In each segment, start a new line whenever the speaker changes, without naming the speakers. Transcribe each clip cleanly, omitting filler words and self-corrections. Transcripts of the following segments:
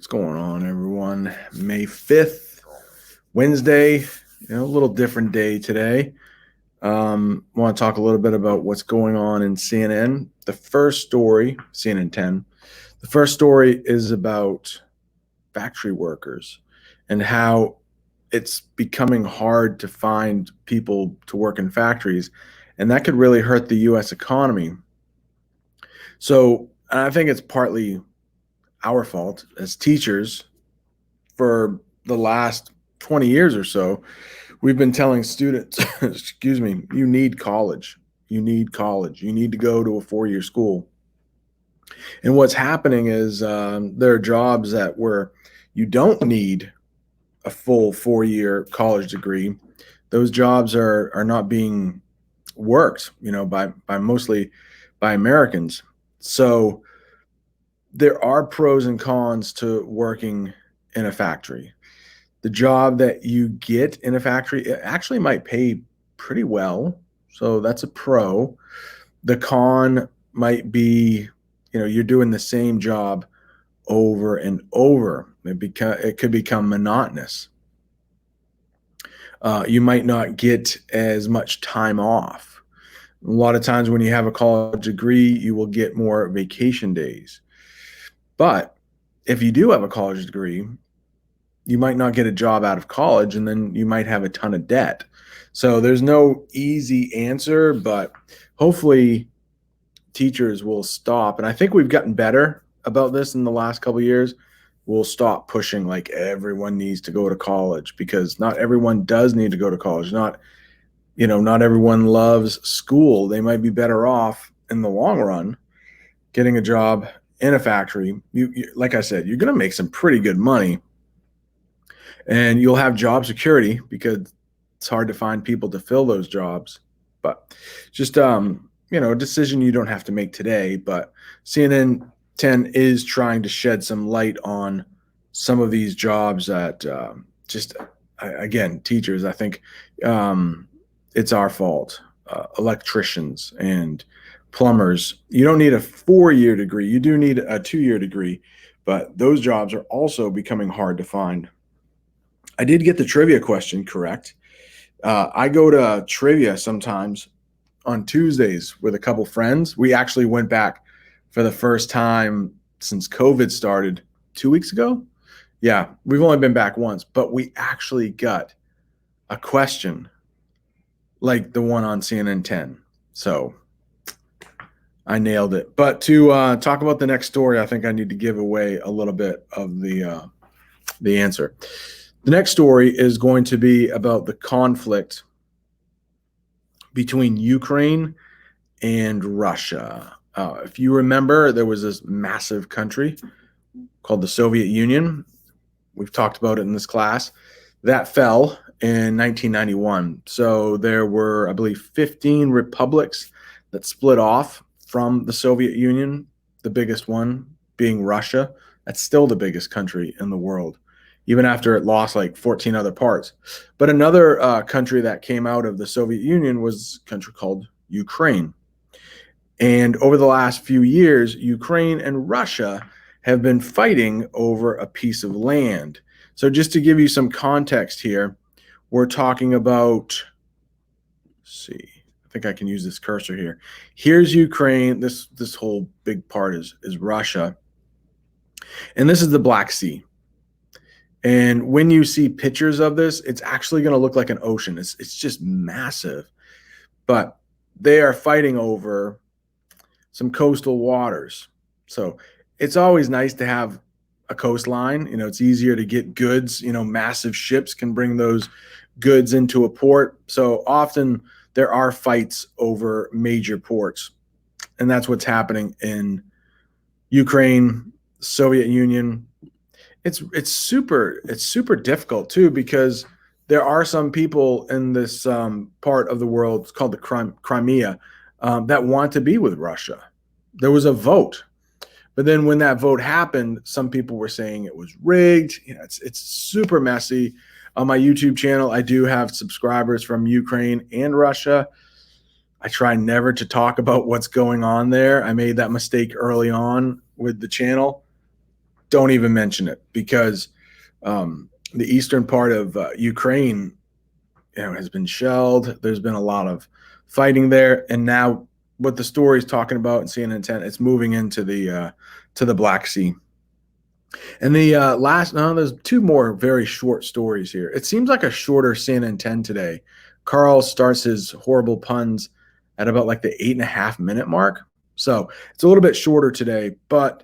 What's going on, everyone? May 5th, Wednesday, a little different day today. Want to talk a little bit about what's going on in CNN. The first story, CNN 10, the first story is about factory workers and how it's becoming hard to find people to work in factories, and that could really hurt the U.S. economy. So I think it's partly our fault as teachers. For the last 20 years or so, we've been telling students, excuse me, you need college. You need college. You need to go to a 4-year school. And what's happening is there are jobs where you don't need a full 4-year college degree. Those jobs are not being worked, by mostly by Americans. So there are pros and cons to working in a factory. The job that you get in a factory, it actually might pay pretty well. So that's a pro. The con might be, you're doing the same job over and over. It could become monotonous. You might not get as much time off. A lot of times when you have a college degree, you will get more vacation days. But if you do have a college degree, you might not get a job out of college, and then you might have a ton of debt. So there's no easy answer, but hopefully teachers will stop. And I think we've gotten better about this in the last couple of years. We'll stop pushing like everyone needs to go to college, because not everyone does need to go to college. Not everyone loves school. They might be better off in the long run getting a job in a factory. Like I said, you're going to make some pretty good money, and you'll have job security because it's hard to find people to fill those jobs. But just a decision you don't have to make today. But CNN 10 is trying to shed some light on some of these jobs that again, teachers, I think it's our fault. Electricians and plumbers, you don't need a 4-year degree. You do need a 2-year degree, but those jobs are also becoming hard to find. I did get the trivia question correct. I go to trivia sometimes on Tuesdays with a couple friends. We actually went back for the first time since COVID started 2 weeks ago. Yeah, we've only been back once, but we actually got a question like the one on CNN 10. So I nailed it. But to talk about the next story, I think I need to give away a little bit of the answer. The next story is going to be about the conflict between Ukraine and Russia. If you remember, there was this massive country called the Soviet Union. We've talked about it in this class. That fell in 1991. So there were, I believe, 15 republics that split off from the Soviet Union, the biggest one being Russia. That's still the biggest country in the world, even after it lost like 14 other parts. But another country that came out of the Soviet Union was a country called Ukraine. And over the last few years, Ukraine and Russia have been fighting over a piece of land. So just to give you some context here, we're talking about, let's see, I think I can use this cursor here. Here's Ukraine. This whole big part is Russia. And this is the Black Sea. And when you see pictures of this, it's actually going to look like an ocean. It's just massive. But they are fighting over some coastal waters. So it's always nice to have a coastline. It's easier to get goods. Massive ships can bring those goods into a port. So often there are fights over major ports. And that's what's happening in Ukraine, Soviet Union. It's super difficult too, because there are some people in this part of the world, it's called the Crimea, that want to be with Russia. There was a vote, but then when that vote happened, some people were saying it was rigged. It's super messy. On my YouTube channel, I do have subscribers from Ukraine and Russia. I try never to talk about what's going on there. I made that mistake early on with the channel. don't even mention it, because the eastern part of Ukraine, has been shelled. There's been a lot of fighting there, and now what the story is talking about in CNN 10, it's moving into the to the Black Sea. And the there's two more very short stories here. It seems like a shorter CNN 10 today. Carl starts his horrible puns at about like the 8.5 minute mark. So it's a little bit shorter today, but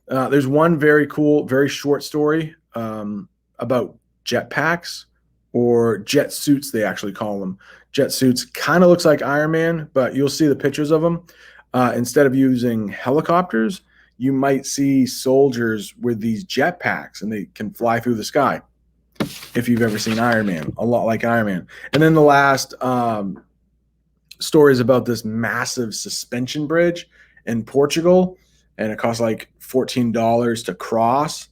there's one very cool, very short story about jetpacks, or jet suits, they actually call them. Jet suits kind of looks like Iron Man, but you'll see the pictures of them. Instead of using helicopters, you might see soldiers with these jetpacks, and they can fly through the sky. If you've ever seen Iron Man, a lot like Iron Man. And then the last story is about this massive suspension bridge in Portugal, and it costs like $14 to cross.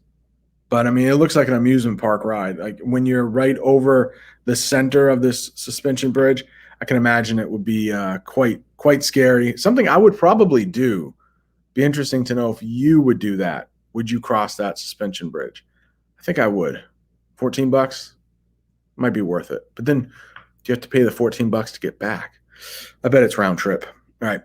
But I mean, it looks like an amusement park ride. Like when you're right over the center of this suspension bridge, I can imagine it would be quite scary. Something I would probably do. Be interesting to know if you would do that. Would you cross that suspension bridge? I think I would. $14 might be worth it. But then you have to pay the $14 to get back. I bet it's round trip. All right.